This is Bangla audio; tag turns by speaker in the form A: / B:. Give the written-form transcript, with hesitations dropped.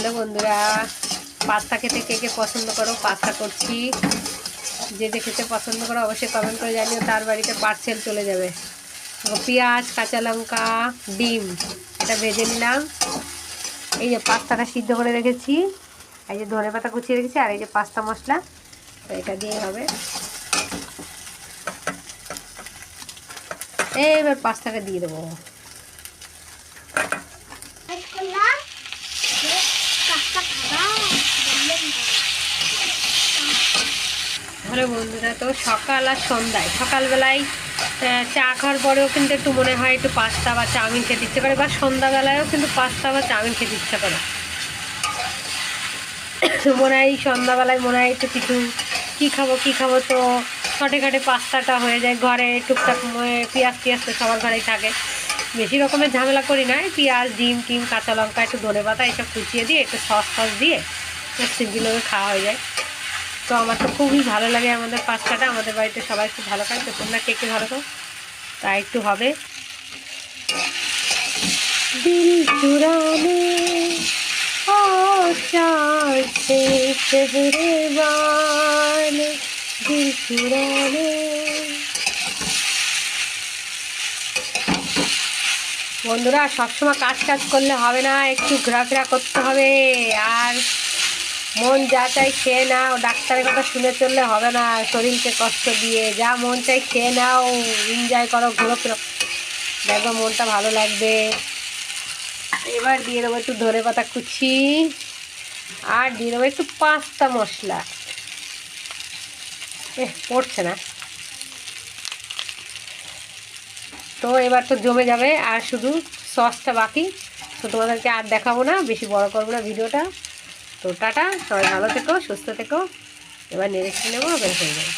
A: হ্যালো বন্ধুরা, পাস্তা খেতে কে কে পছন্দ করো? পাস্তা করছি। যে যে খেতে পছন্দ করো অবশ্যই কমেন্ট করে জানিও, তার বাড়িতে পার্সেল চলে যাবে। পেঁয়াজ, কাঁচা লঙ্কা, ডিম এটা ভেজে নিলাম। এই যে পাস্তাটা সিদ্ধ করে রেখেছি, এই যে ধনেপাতা কুচিয়ে রেখেছি, আর এই যে পাস্তা মশলা, তো এটা দিয়ে হবে। এবার পাস্তাটা দিয়ে দেবো। হ্যালো বন্ধুরা, তো সকাল আর সন্ধ্যায়, সকালবেলায় চা খাওয়ার পরেও কিন্তু একটু মনে হয় একটু পাস্তা বা চাউমিন খেতে ইচ্ছে করে, বা সন্ধ্যাবেলায়ও কিন্তু পাস্তা বা চাউমিন খেতে ইচ্ছে করে। মনে হয় সন্ধ্যাবেলায় মনে হয় একটু কিছু কী খাবো, তো শর্টে খাটে পাস্তাটা হয়ে যায়। ঘরে টুকটাক পেঁয়াজ তো সবার ঘরেই থাকে, বেশি রকমের ঝামেলা করি না। পেঁয়াজ, ডিম টিম, কাঁচা লঙ্কা, একটু ধনেপাতা এসব কুচিয়ে দিয়ে একটু সস দিয়ে সিম্পলভাবে খাওয়া হয়ে যায়। তো আমার তো খুবই ভালো লাগে আমাদের পাস্তাটা, আমাদের বাড়িতে সবাই খুব ভালো খায়। তো তোমরা কে কে ভালো খাও? তা একটু হবে। দিল চুরানে দিল চুরানে। বন্ধুরা, সবসময় কাজ করলে হবে না, একটু ঘোরাফেরা করতে হবে। আর মন যা চাই খেয়ে নাও, ডাক্তারের কথা শুনে চললে হবে না। শরীরকে কষ্ট দিয়ে যা মন চাই খেয়ে নাও, এনজয় করো, ঘোরো, দেখো মনটা ভালো লাগবে। এবার দিয়ে দেবো একটু ধনেপাতা কুচি, আর দিয়ে দেবো একটু পাস্তা মশলা। পড়ছে না তো, এবার তো জমে যাবে, আর শুধু সসটা বাকি। তো তোমাদেরকে আর দেখাবো না, বেশি বড় করবো না ভিডিওটা। তো টাটা, সবাই ভালো থেকো, সুস্থ থেকো। এবার নেড়ে খেয়ে নেবো, বের হয়ে যাবে।